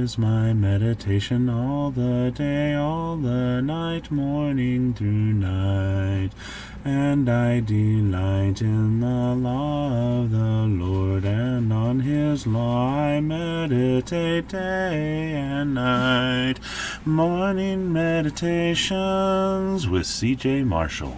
is my meditation all the day, all the night, morning through night. And I delight in the law of the Lord, and on his law I meditate day and night. Morning Meditations with C.J. Marshall.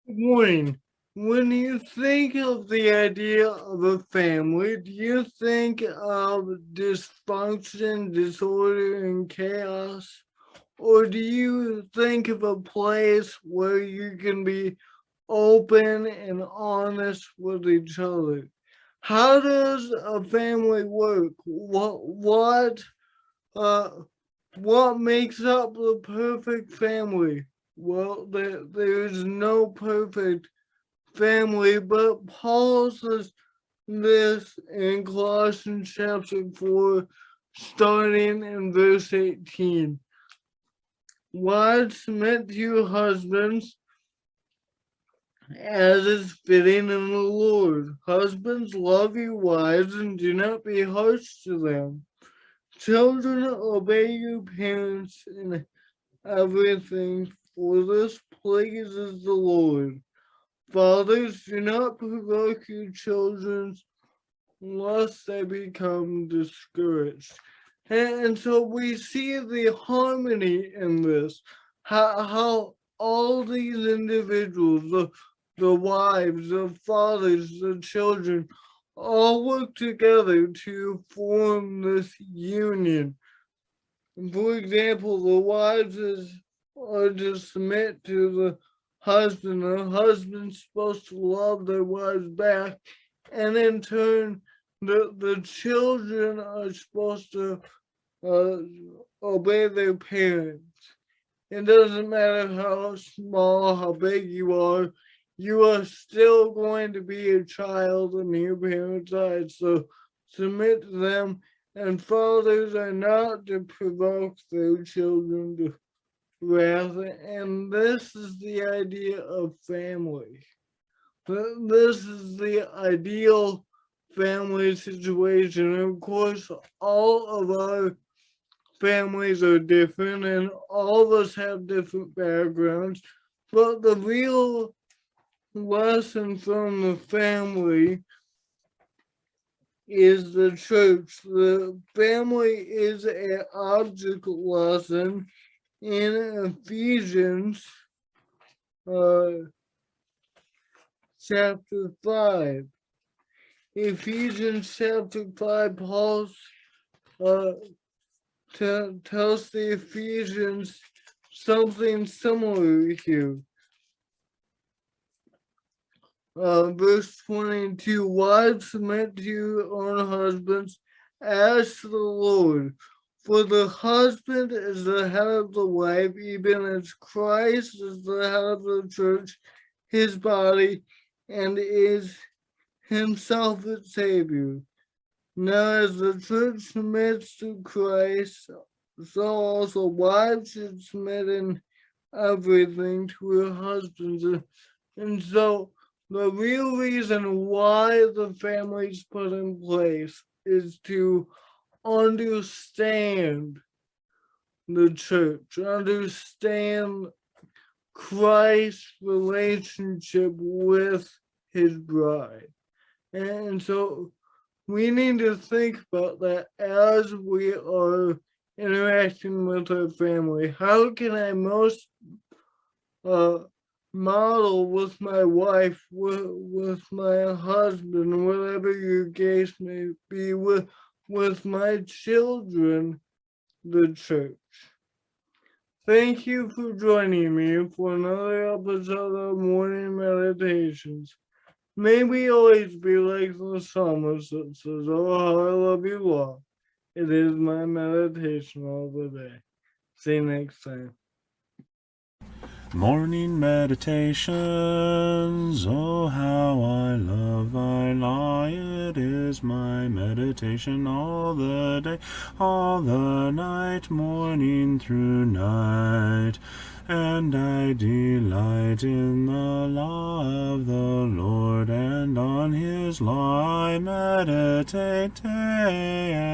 Good morning. When you think of the idea of a family, do you think of dysfunction, disorder, and chaos? Or do you think of a place where you can be open and honest with each other? How does a family work? What makes up the perfect family? Well, there's no perfect family, but Paul says this in Colossians chapter 4, starting in verse 18. Wives, submit to your husbands as is fitting in the Lord. Husbands, love your wives and do not be harsh to them. Children, obey your parents in everything, for this pleases the Lord. Fathers, do not provoke your children lest they become discouraged. And so we see the harmony in this, how all these individuals, the wives, the fathers, the children, all work together to form this union. For example, the wives are to submit to the husband. The husband's supposed to love their wives back, and in turn, the children are supposed to obey their parents. It doesn't matter how small, how big you are still going to be a child in your parents' eyes. So submit to them, and fathers are not to provoke their children to wrath. And this is the idea of family. This is the ideal family situation. And of course, all of our families are different and all of us have different backgrounds. But the real lesson from the family is the church. The family is an object lesson in Ephesians chapter 5. Ephesians chapter 5, Paul tells the Ephesians something similar here. Verse 22, wives, submit to your own husbands as to the Lord. For the husband is the head of the wife, even as Christ is the head of the church, his body, and is himself its Savior. Now, as the church submits to Christ, so also wives should submit in everything to their husbands. And so, the real reason why the family is put in place is to understand the church, understand Christ's relationship with his bride. And so we need to think about that as we are interacting with our family. How can I most model with my wife, with my husband, whatever your case may be, with my children, the church? Thank you for joining me for another episode of Morning Meditations. May we always be like the psalmist that says, oh, how I love you, Lord. It is my meditation all the day. See you next time. Morning Meditations, oh how I love thy law, it is my meditation all the day, all the night, morning through night. And I delight in the law of the Lord, and on his His law I meditate day